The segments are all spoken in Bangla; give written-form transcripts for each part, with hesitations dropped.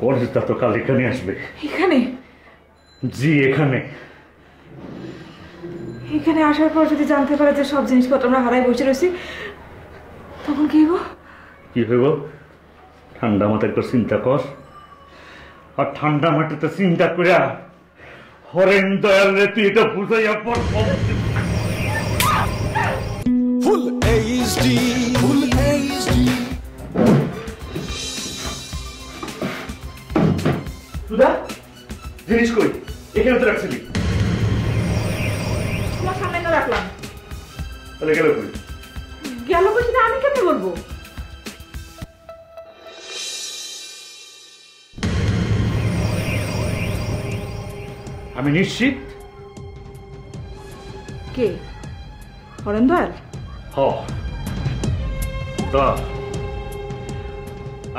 গণেশ দা তো কাল এখানে আসবে। এখানে? জি এখানে। এখানে আসার পর যদি জানতে পারে যে সব জিনিসপত্র আমরা হারাই বসে রয়েছি, তখন কি হইব? কি হইব? ঠান্ডা মাথায় একটু চিন্তা কর। আর ঠান্ডা মাটিতে চিন্তা করিয়া হরেন দয়াল রে তুই এটা বুঝাইয়া পর। Full HD, full HD. সুধা, জিনিস কই? এখানে তো রাখছিলি। তোমার সামনে তো রাখলাম। তাহলে গেল কই? গেল কই সেটা আমি কেমনে বলবো? আমি নিশ্চিত। কে? হরেন দয়াল?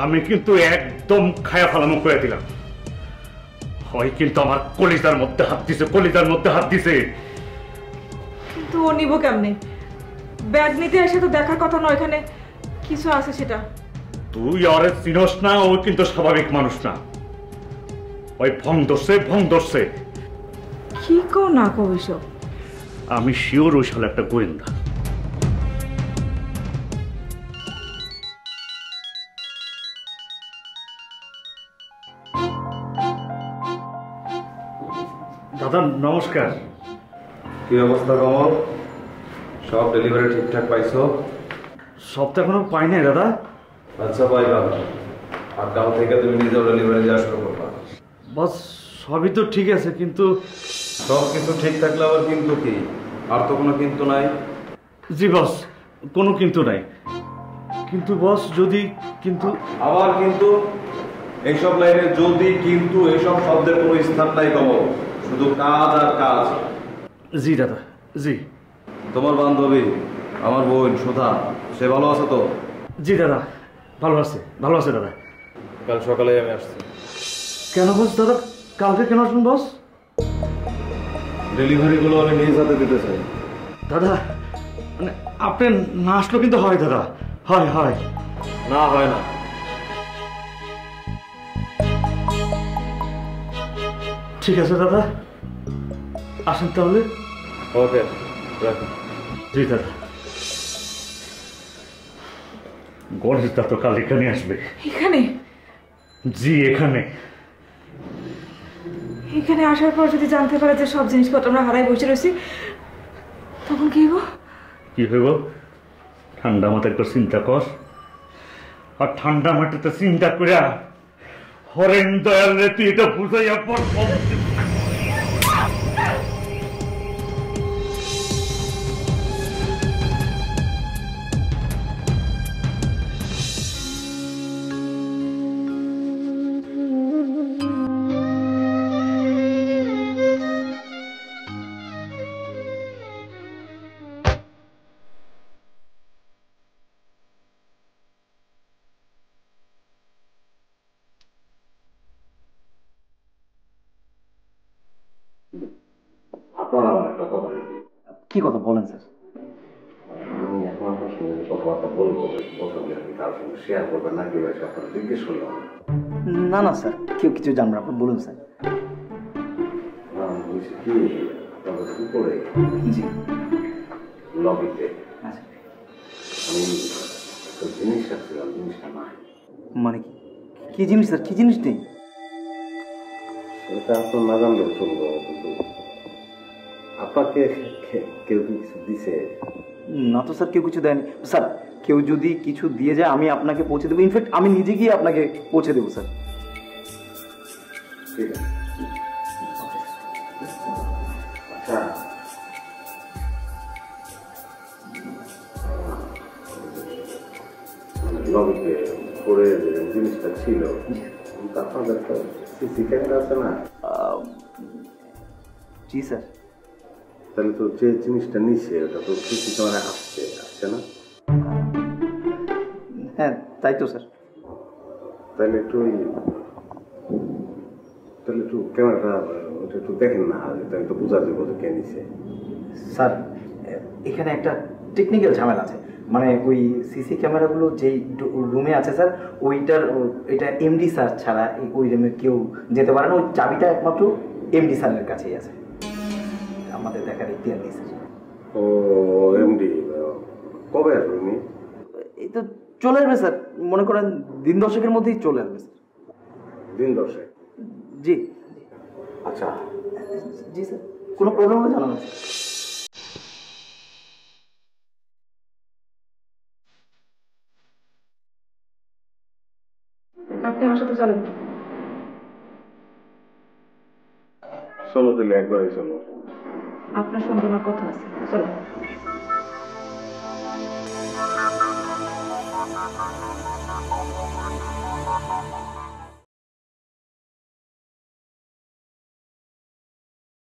আমি কিন্তু একদম খায়া ফেলামো করে দিলাম। হয় কিন্তু আমার কলিজার মধ্যে হাত দিছে, কলিজার মধ্যে হাত দিছে। কিন্তু ও নিব কেমনে? ব্যাগ নিতে এসে তো দেখার কথা নয় এখানে কিছু আছে সেটা। তুই আরে চিনস না, ও কিন্তু স্বাভাবিক মানুষ না। ওই ভং ধরছে। কি কো না কো এসব? আমি শিওর ওই শালা একটা গোয়েন্দা। দাদা নমস্কার। কি অবস্থা কমল? সব ডেলিভারি ঠিকঠাক পাইছো? সব তো এখনো পাই নাই দাদা। আচ্ছা পাইবা, আর কাল থেকে তুমি নিজেও ডেলিভারি দেওয়া শুরু করবা। বস সবই তো ঠিক আছে, কিন্তু সব কিছু ঠিক থাকলে আবার কিন্তু কি? আর তো কোনো কিন্তু নাই। জি বস, কোনো কিন্তু নাই। কিন্তু বস যদি কিন্তু আবার কিন্তু এইসব লাইনে যদি কিন্তু এইসব শব্দের কোনো স্থান নাই কমল, শুধু কাজ আর কাজ। জি দাদা জি। তোমার বান্ধবী আমার বোন সুধা, সে ভালো আছে তো? জি দাদা ভালো আছে দাদা। কাল সকালে আমি আসছি। কেন বস দাদা? কালকে কেন আসবেন বস? ডেলিভারিগুলো আমি নিজ হাতে দিতে চাই। দাদা মানে আপনি না আসলেও কিন্তু হয় দাদা। হয় না হয় না। ঠিক আছে দাদা, আসেন তাহলে। ওকে রাখুন। জি দাদা। গণেশ দা তো কাল এখানে আসবে। এখানে? জি এখানে। এখানে আসার পর যদি জানতে পারে যে সব জিনিসপত্র আমরা হারাই বসে রয়েছি, তখন কি হইব? কি হইব? ঠান্ডা মাথায় একটু চিন্তা কর। আর ঠান্ডা মাটিতে চিন্তা করিয়া হরেন দয়াল রে তুই এটা বুঝাইয়া পর। কি কথা বলেন স্যার? আমি এখন আপনার সঙ্গে কথাবার্তা বলবো, প্রথমে আপনি কার সঙ্গে শেয়ার করবেন না কি হয়েছে আপনার জিজ্ঞেস করলাম। না না স্যার, কেউ কিছু জানবে, আপনি বলুন স্যার। না বলছি কি, আপনাদের উপরে জি লবিতে আচ্ছা। আমি একটা জিনিস রাখছিলাম, জিনিসটা নাই। মানে কি জিনিস স্যার? কি জিনিস নেই? সেটা আপনার না জানলেও চলবো, কিন্তু আপনাকে কেউ কি কিছু দিছে? না তো স্যার, কেউ কিছু দেয়নি স্যার। কেউ যদি কিছু দিয়ে যায় আমি আপনাকে পৌঁছে দেবো, ইনফ্যাক্ট আমি নিজে গিয়ে আপনাকে পৌঁছে দেবো স্যার। ঠিক আছে। আচ্ছা লবিতে পরে যে জিনিসটা ছিল, আপনাদের তো সিসি ক্যামেরা আছে না? জি স্যার। তাহলে তো যে জিনিসটা নিছে ওটা তো সিসি ক্যামেরা আসছে না? হ্যাঁ তাই তো স্যার। তাহলে একটু ক্যামেরাটা ওটা একটু দেখেন না, তাহলে তো বোঝা যাবে যে কে নিছে। স্যার এখানে একটা টেকনিক্যাল ঝামেলা আছে। মানে ওই সিসি ক্যামেরাগুলো যেই রুমে আছে স্যার এটা এমডি স্যার ছাড়া ওই রুমে কেউ যেতে পারে না। ওই চাবিটা একমাত্র এমডি স্যারের কাছেই আছে, আমাদের দেখার ইতিহাস নেই স্যার। ও এমডি কবে আসবে উনি? এই তো চলে আসবে স্যার, মনে করেন দিন 10-এর মধ্যেই চলে আসবে স্যার। দিন 10? জি আচ্ছা, জি স্যার, কোনো প্রবলেম হলে জানাবেন স্যার। আপনি আমার সাথে চলেন। চলো তাহলে একবারই চলো। আপনার সঙ্গে আমার কথা আছে, চলেন।